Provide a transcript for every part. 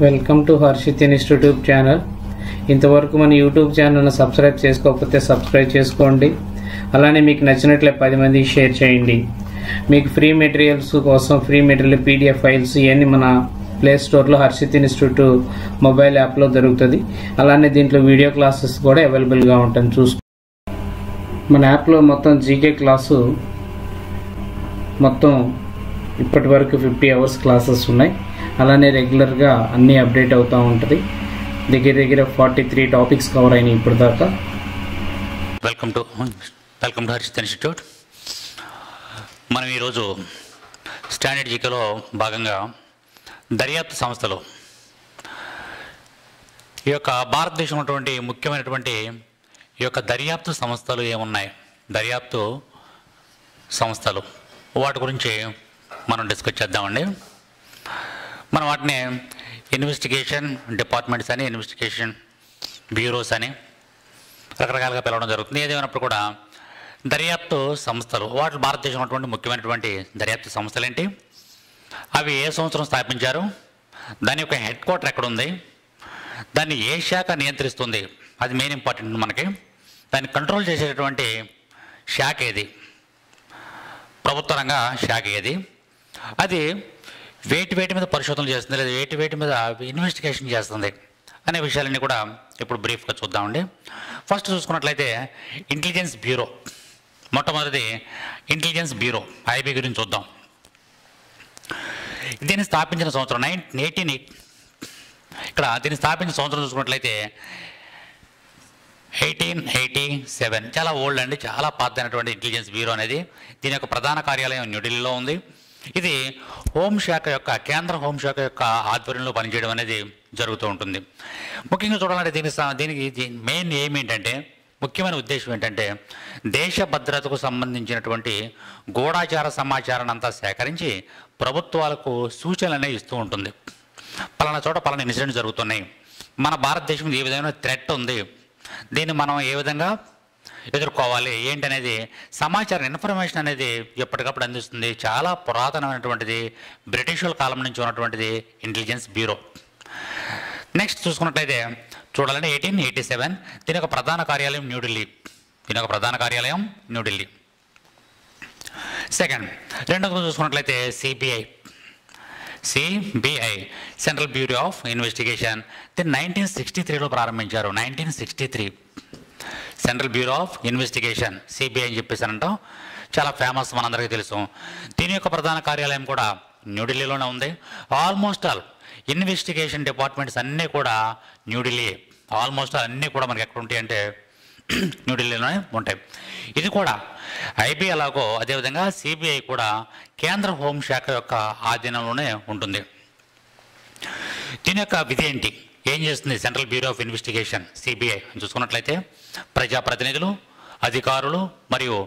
Welcome to Harshith institute channel. ఇంతవరకు మన YouTube ఛానల్ని సబ్స్క్రైబ్ చేసుకోకపోతే సబ్స్క్రైబ్ చేసుకోండి. అలానే మీకు నచ్చినట్లే 10 మందికి షేర్ చేయండి. మీకు ఫ్రీ మెటీరియల్స్ కోసం ఫ్రీ మెటీరియల్ PDF ఫైల్స్ ఇవన్నీ మన ప్లే స్టోర్లో హర్షిత్ ఇన్స్టిట్యూట్ మొబైల్ యాప్లో దొరుకుతుంది. అలానే దీంట్లో వీడియో క్లాసెస్ కూడా అవైలబుల్గా ఉంటుంది. మన యాప్లో మొత్తం జీకే క్లాసు మొత్తం ఇప్పటి వరకు 50 అవర్స్ క్లాసెస్ ఉన్నాయి. అలానే రెగ్యులర్గా అన్నీ అప్డేట్ అవుతూ ఉంటుంది. దగ్గర 43 టాపిక్స్ కవర్ అయినాయి ఇప్పుడు దాకా. Welcome to Harshith institute. మనం ఈరోజు స్టాండర్డ్ జీకేలో భాగంగా దర్యాప్తు సంస్థలు, ఈ యొక్క భారతదేశంలో ఉన్నటువంటి ముఖ్యమైనటువంటి ఈ యొక్క దర్యాప్తు సంస్థలు ఏమున్నాయి, దర్యాప్తు సంస్థలు వాటి గురించి మనం డిస్కస్ చేద్దామండి. మనం వాటిని ఇన్వెస్టిగేషన్ డిపార్ట్మెంట్స్ అని, ఇన్వెస్టిగేషన్ బ్యూరోస్ అని రకరకాలుగా పిలవడం జరుగుతుంది. ఏదేమైనప్పుడు కూడా దర్యాప్తు సంస్థలు, వాటి భారతదేశంలో ఉన్నటువంటి ముఖ్యమైనటువంటి దర్యాప్తు సంస్థలు ఏంటి, అవి ఏ సంవత్సరం స్థాపించారు, దాని యొక్క హెడ్ క్వార్టర్ ఎక్కడ ఉంది, దాన్ని ఏ శాఖ నియంత్రిస్తుంది, అది మెయిన్ ఇంపార్టెంట్ మనకి. దాన్ని కంట్రోల్ చేసేటటువంటి శాఖ ఏది, ప్రభుత్వ రంగ శాఖ ఏది, అది వేటి మీద పరిశోధనలు చేస్తుంది, లేదా వేటి మీద ఇన్వెస్టిగేషన్ చేస్తుంది అనే విషయాలన్నీ కూడా ఇప్పుడు బ్రీఫ్గా చూద్దామండి. ఫస్ట్ చూసుకున్నట్లయితే ఇంటెలిజెన్స్ బ్యూరో. మొట్టమొదటిది ఇంటెలిజెన్స్ బ్యూరో, IB గురించి చూద్దాం. దీన్ని స్థాపించిన సంవత్సరం 1918. ఇక్కడ దీన్ని స్థాపించిన సంవత్సరం చూసుకున్నట్లయితే 1887. చాలా ఓల్డ్ అండి, చాలా పాతైనటువంటి ఇంటెలిజెన్స్ బ్యూరో అనేది. దీని యొక్క ప్రధాన కార్యాలయం న్యూఢిల్లీలో ఉంది. ఇది హోంశాఖ యొక్క, కేంద్ర హోంశాఖ యొక్క ఆధ్వర్యంలో పనిచేయడం అనేది జరుగుతూ ఉంటుంది. ముఖ్యంగా చూడాలంటే దీనికి మెయిన్ ఎయిమ్ ఏంటంటే, ముఖ్యమైన ఉద్దేశం ఏంటంటే, దేశ భద్రతకు సంబంధించినటువంటి గూఢాచార సమాచారాన్ని అంతా సేకరించి ప్రభుత్వాలకు సూచనలు ఇస్తూ ఉంటుంది. పలానా చోట పలానా ఇన్సిడెంట్ జరుగుతున్నాయి, మన భారతదేశం ఏ విధమైన థ్రెట్ ఉంది, దీన్ని మనం ఏ విధంగా ఎదుర్కోవాలి ఏంటనేది సమాచారం, ఇన్ఫర్మేషన్ అనేది ఎప్పటికప్పుడు అందిస్తుంది. చాలా పురాతనమైనటువంటిది, బ్రిటిష్ కాలం నుంచి ఉన్నటువంటిది ఇంటెలిజెన్స్ బ్యూరో. నెక్స్ట్ చూసుకున్నట్లయితే చూడాలంటే 1887. దీని యొక్క ప్రధాన కార్యాలయం న్యూఢిల్లీ. సెకండ్, రెండవది చూసుకున్నట్లయితే CBI, central bureau of investigation. దీన్ని 1963లో ప్రారంభించారు. 1963 central bureau of investigation, CBI అని చెప్పేసి అంటాం. చాలా ఫేమస్, మనందరికీ తెలుసు. దీని యొక్క ప్రధాన కార్యాలయం కూడా న్యూఢిల్లీలోనే ఉంది. ఆల్మోస్ట్ ఆల్ ఇన్వెస్టిగేషన్ డిపార్ట్మెంట్స్ అన్నీ కూడా న్యూఢిల్లీ, ఆల్మోస్ట్ ఆల్ అన్నీ కూడా మనకి ఎక్కడ ఉంటాయి అంటే న్యూఢిల్లీలోనే ఉంటాయి. ఇది కూడా IB అలాగో అదేవిధంగా సిబిఐ కూడా కేంద్ర హోంశాఖ యొక్క ఆధీనంలోనే ఉంటుంది. దీని యొక్క విధి ఏంటి, ఏం చేస్తుంది central bureau of investigation CBI చూసుకున్నట్లయితే, ప్రజాప్రతినిధులు, అధికారులు మరియు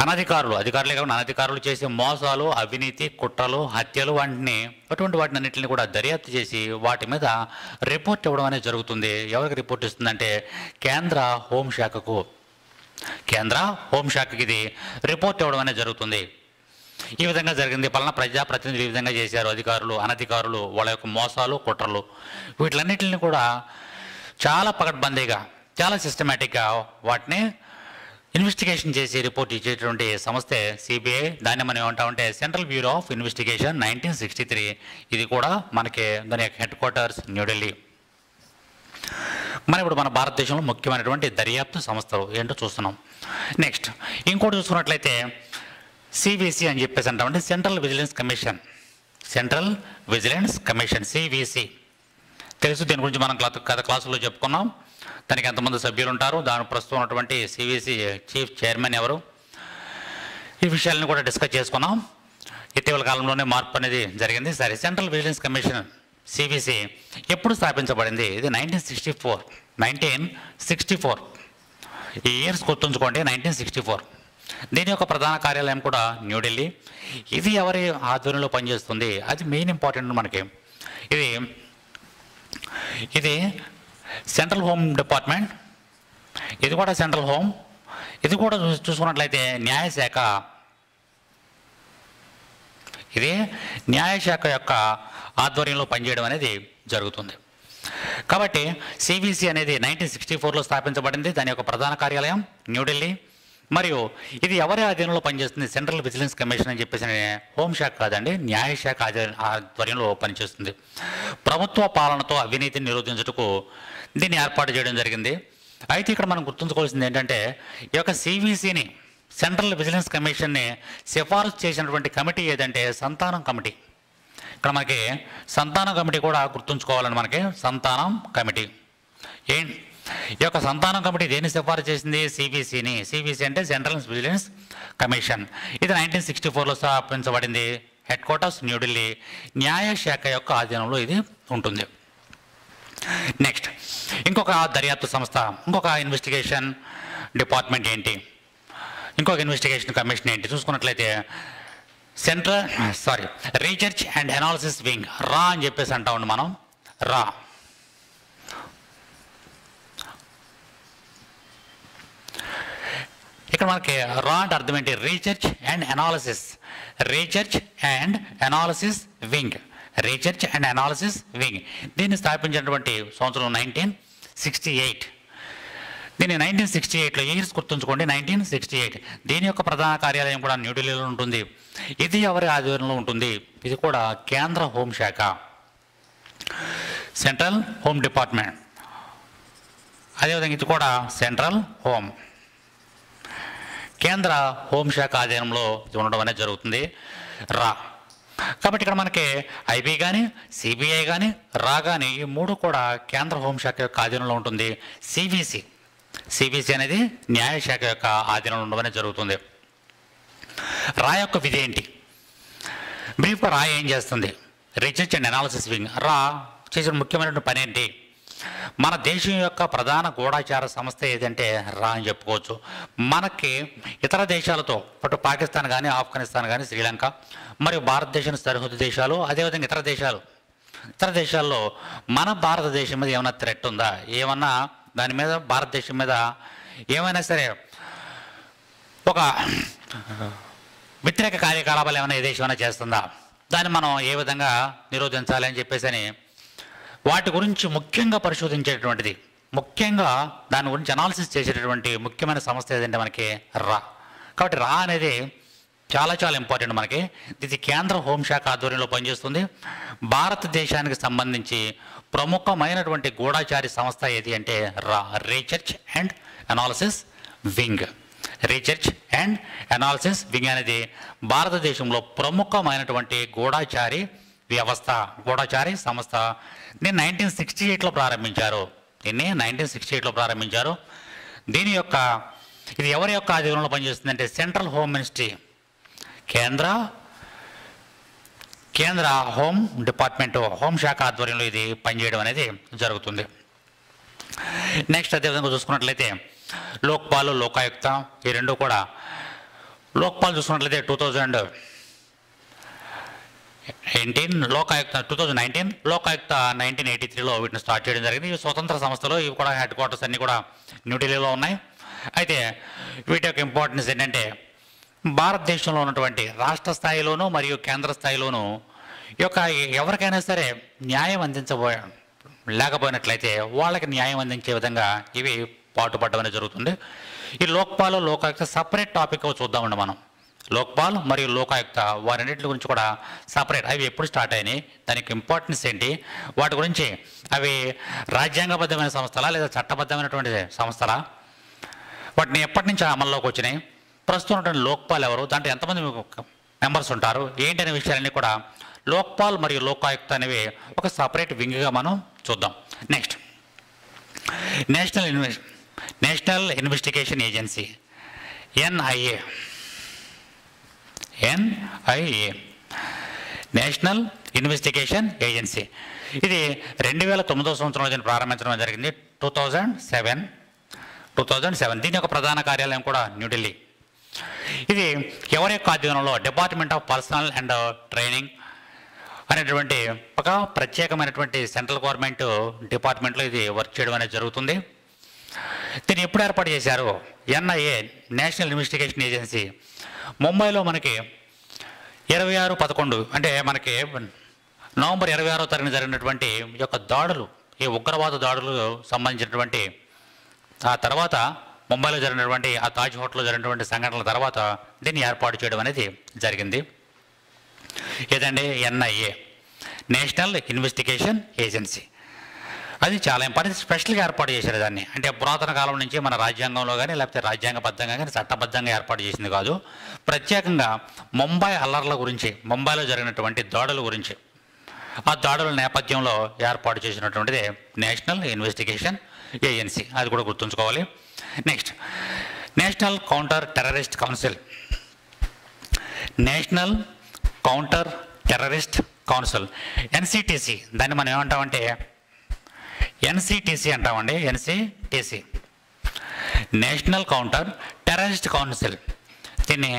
అధికారులే కాకుండా అనధికారులు చేసే మోసాలు, అవినీతి, కుట్రలు, హత్యలు అటువంటి వాటిని అన్నింటిని కూడా దర్యాప్తు చేసి వాటి మీద రిపోర్ట్ ఇవ్వడం అనేది జరుగుతుంది. ఎవరికి రిపోర్ట్ ఇస్తుందంటే కేంద్ర హోంశాఖకి ఇది రిపోర్ట్ ఇవ్వడం అనేది జరుగుతుంది. ఈ విధంగా జరిగింది, పలానా ప్రజాప్రతినిధులు ఈ విధంగా చేశారు, అధికారులు అనధికారులు వాళ్ళ యొక్క మోసాలు, కుట్రలు, వీటిలన్నింటిని కూడా చాలా పకడ్బందీగా, చాలా సిస్టమేటిక్గా వాటిని ఇన్వెస్టిగేషన్ చేసి రిపోర్ట్ ఇచ్చేటువంటి సంస్థే సిబిఐ. దాన్ని మనం ఏమంటామంటే సెంట్రల్ బ్యూరో ఆఫ్ ఇన్వెస్టిగేషన్ 1963. ఇది కూడా మనకి దాని యొక్క హెడ్ క్వార్టర్స్ న్యూఢిల్లీ. ఇప్పుడు మన భారతదేశంలో ముఖ్యమైనటువంటి దర్యాప్తు సంస్థలు ఏంటో చూస్తున్నాం. నెక్స్ట్ ఇంకోటి చూసుకున్నట్లయితే CVC అని చెప్పేసి అంటామంటే సెంట్రల్ విజిలెన్స్ కమిషన్, CVC తెలుసు. దీని గురించి మనం గత క్లాసుల్లో చెప్పుకున్నాం. దానికి ఎంతమంది సభ్యులు ఉంటారు, దాని ప్రస్తుతం ఉన్నటువంటి CVC చీఫ్ చైర్మన్ ఎవరు, ఈ విషయాలను కూడా డిస్కస్ చేసుకున్నాం. ఇటీవల కాలంలోనే మార్పు అనేది జరిగింది. సరే, సెంట్రల్ విజిలెన్స్ కమిషన్ CVC ఎప్పుడు స్థాపించబడింది? ఇది 1964. ఈ ఇయర్స్ గుర్తుంచుకోండి, 1964. దీని యొక్క ప్రధాన కార్యాలయం కూడా న్యూఢిల్లీ. ఇది ఎవరి ఆధ్వర్యంలో పనిచేస్తుంది, అది మెయిన్ ఇంపార్టెంట్ మనకి. ఇది సెంట్రల్ హోమ్ డిపార్ట్మెంట్, ఇది కూడా సెంట్రల్ హోమ్. ఇది కూడా చూసుకున్నట్లయితే న్యాయశాఖ, ఇది న్యాయశాఖ యొక్క ఆధ్వర్యంలో పనిచేయడం అనేది జరుగుతుంది. కాబట్టి సిబిసి అనేది 1964లో స్థాపించబడింది. దాని యొక్క ప్రధాన కార్యాలయం న్యూఢిల్లీ. మరియు ఇది ఎవరి ఆధీనంలో పనిచేస్తుంది? సెంట్రల్ విజిలెన్స్ కమిషన్ అని చెప్పేసి హోంశాఖ కాదండి, న్యాయశాఖ ఆధ్వర్యంలో పనిచేస్తుంది. ప్రభుత్వ పాలనతో అవినీతిని నిరోధించుటకు దీన్ని ఏర్పాటు చేయడం జరిగింది. అయితే ఇక్కడ మనం గుర్తుంచుకోవాల్సింది ఏంటంటే, ఈ యొక్క సిబిసిని, సెంట్రల్ విజిలెన్స్ కమిషన్ని సిఫారసు చేసినటువంటి కమిటీ ఏదంటే సంతానం కమిటీ. ఇక్కడ మనకి సంతానం కమిటీ కూడా గుర్తుంచుకోవాలని, మనకి సంతానం కమిటీ ఈ యొక్క సంతానం కమిటీ దేన్ని సిఫారసు చేసింది? సిబిసిని. సిబిసి అంటే సెంట్రల్ విజిలెన్స్ కమిషన్. ఇది 1964లో స్థాపించబడింది. Head quarters New Delhi. న్యాయశాఖ యొక్క ఆధీనంలో ఇది ఉంటుంది. నెక్స్ట్, ఇంకొక దర్యాప్తు సంస్థ, ఇంకొక ఇన్వెస్టిగేషన్ డిపార్ట్మెంట్ ఏంటి, ఇంకొక ఇన్వెస్టిగేషన్ కమిషన్ ఏంటి చూసుకున్నట్లయితే రీసెర్చ్ అండ్ అనాలిసిస్ వింగ్, రా అని చెప్పేసి అంటామండి మనం. రా ఇక్కడ మనకి రా అంటే అర్థం ఏంటి? Research and analysis. Research and analysis wing. Research and analysis wing దీన్ని స్థాపించినటువంటి సంవత్సరం 1968. దీన్ని 1968లో ఇయర్స్ గుర్తుంచుకోండి, 1968. దీని యొక్క ప్రధాన కార్యాలయం కూడా న్యూఢిల్లీలో ఉంటుంది. ఇది ఎవరి ఆధ్వర్యంలో ఉంటుంది? ఇది కూడా కేంద్ర హోంశాఖ, సెంట్రల్ హోమ్ డిపార్ట్మెంట్. అదేవిధంగా ఇది కూడా సెంట్రల్ హోమ్, కేంద్ర హోంశాఖ ఆధీనంలో ఉండడం అనేది జరుగుతుంది. రా కాబట్టి ఇక్కడ మనకి ఐబీ కానీ, సిబిఐ కానీ, రా కానీ ఈ మూడు కూడా కేంద్ర హోంశాఖ యొక్క ఆధీనంలో ఉంటుంది. సిబిసి అనేది న్యాయశాఖ యొక్క ఆధీనంలో ఉండడం జరుగుతుంది. రా యొక్క విధి ఏంటి? బ్రీఫ్గా రా ఏం చేస్తుంది? రీసెర్చ్ అండ్ అనాలిసిస్ వింగ్ రా చేసిన ముఖ్యమైన పని ఏంటి? మన దేశం యొక్క ప్రధాన గూఢాచార సంస్థ ఏదంటే రా అని చెప్పుకోవచ్చు. మనకి ఇతర దేశాలతో అటు పాకిస్తాన్ కానీ, ఆఫ్ఘనిస్తాన్ కానీ, శ్రీలంక మరియు భారతదేశం సరిహద్దు దేశాలు, అదేవిధంగా ఇతర దేశాల్లో మన భారతదేశం మీద ఏమైనా థ్రెట్ ఉందా, ఏమన్నా దాని మీద భారతదేశం మీద ఏమైనా సరే ఒక వ్యతిరేక కార్యకలాపాలు ఏమైనా ఏ దేశం ఏమైనా చేస్తుందా, దాన్ని మనం ఏ విధంగా నిరోధించాలి అని చెప్పేసి వాటి గురించి ముఖ్యంగా పరిశోధించేటటువంటిది, ముఖ్యంగా దాని గురించి అనాలిసిస్ చేసేటటువంటి ముఖ్యమైన సంస్థ ఏదంటే మనకి రా. కాబట్టి రా అనేది చాలా చాలా ఇంపార్టెంట్ మనకి. ఇది కేంద్ర హోంశాఖ ఆధ్వర్యంలో పనిచేస్తుంది. భారతదేశానికి సంబంధించి ప్రముఖమైనటువంటి గూఢాచారి సంస్థ ఏది అంటే రా, research and analysis wing. Research and analysis wing అనేది భారతదేశంలో ప్రముఖమైనటువంటి గూఢాచారి వ్యవస్థ, గూఢాచారి సంస్థ. దీన్ని 1968లో ప్రారంభించారు. దీని యొక్క ఇది ఎవరి యొక్క ఆధీనంలో పనిచేస్తుందంటే సెంట్రల్ హోమ్ మినిస్ట్రీ, కేంద్ర హోమ్ డిపార్ట్మెంట్, హోంశాఖ ఆధ్వర్యంలో ఇది పనిచేయడం అనేది జరుగుతుంది. నెక్స్ట్ అదేవిధంగా చూసుకున్నట్లయితే లోక్పాల్, లోకాయుక్త ఈ రెండు కూడా. లోక్పాల్ చూసుకున్నట్లయితే 2018, లోకాయుక్త 2019, లోకాయుక్త 1983లో వీటిని స్టార్ట్ చేయడం జరిగింది. ఇవి స్వతంత్ర సంస్థలు, ఇవి కూడా హెడ్ క్వార్టర్స్ అన్నీ కూడా న్యూఢిల్లీలో ఉన్నాయి. అయితే వీటి యొక్క ఇంపార్టెన్స్ ఏంటంటే భారతదేశంలో ఉన్నటువంటి రాష్ట్ర స్థాయిలోనూ మరియు కేంద్ర స్థాయిలోనూ ఈ యొక్క ఎవరికైనా సరే న్యాయం లేకపోయినట్లయితే వాళ్ళకి న్యాయం అందించే విధంగా ఇవి పాటుపడడం అనేది జరుగుతుంది. ఈ లోక్పాల్, లోకాయుక్త సపరేట్ టాపిక్ చూద్దామండి మనం. లోక్పాల్ మరియు లోకాయుక్త వారన్నింటి గురించి కూడా సపరేట్. అవి ఎప్పుడు స్టార్ట్ అయినాయి, దానికి ఇంపార్టెన్స్ ఏంటి, వాటి గురించి అవి రాజ్యాంగబద్ధమైన సంస్థలా లేదా చట్టబద్ధమైనటువంటి సంస్థలా, వాటిని ఎప్పటి నుంచి అమల్లోకి వచ్చినాయి, ప్రస్తుతం ఉన్నటువంటి లోక్పాల్ ఎవరు, దాంట్లో ఎంతమంది మెంబర్స్ ఉంటారు, ఏంటి అనే విషయాలన్నీ కూడా లోక్పాల్ మరియు లోకాయుక్త అనేవి ఒక సపరేట్ వింగ్గా మనం చూద్దాం. Next national investigation agency, NIA. National investigation agency ఇది 2009వ సంవత్సరంలో దీన్ని ప్రారంభించడం జరిగింది. 2007. దీని యొక్క ప్రధాన కార్యాలయం కూడా న్యూఢిల్లీ. ఇది ఎవరి యొక్క ఆధ్వర్యంలో? Department of personal and training అనేటువంటి ఒక ప్రత్యేకమైనటువంటి సెంట్రల్ గవర్నమెంట్ డిపార్ట్మెంట్లో ఇది వర్క్ చేయడం అనేది జరుగుతుంది. దీన్ని ఎప్పుడు ఏర్పాటు చేశారు? ఎన్ఐఏ, నేషనల్ ఇన్వెస్టిగేషన్ ఏజెన్సీ, ముంబైలో మనకి 26/11 అంటే మనకి నవంబర్ 26వ తారీఖున జరిగినటువంటి ఈ యొక్క దాడులు, ఈ ఉగ్రవాద దాడులకు సంబంధించినటువంటి ఆ తర్వాత ముంబైలో జరిగినటువంటి ఆ తాజ్ హోటల్లో జరిగినటువంటి సంఘటనల తర్వాత దీన్ని ఏర్పాటు చేయడం అనేది జరిగింది. ఏదండి NIA, నేషనల్ ఇన్వెస్టిగేషన్ ఏజెన్సీ. అది చాలా ఇంపార్టెంట్, స్పెషల్గా ఏర్పాటు చేశారు దాన్ని. అంటే పురాతన కాలం నుంచి మన రాజ్యాంగంలో కానీ లేకపోతే రాజ్యాంగబద్ధంగా కానీ చట్టబద్ధంగా ఏర్పాటు చేసింది కాదు. ప్రత్యేకంగా ముంబై అల్లర్ల గురించి, ముంబైలో జరిగినటువంటి దాడుల గురించి, ఆ దాడుల నేపథ్యంలో ఏర్పాటు చేసినటువంటిది నేషనల్ ఇన్వెస్టిగేషన్ ఏజెన్సీ. అది కూడా గుర్తుంచుకోవాలి. Next, national counter terrorist council. National counter terrorist council, NCTC. దాన్ని మనం ఏమంటామంటే NCTC అంటామండి. NCTC, national counter terrorist council. దీన్ని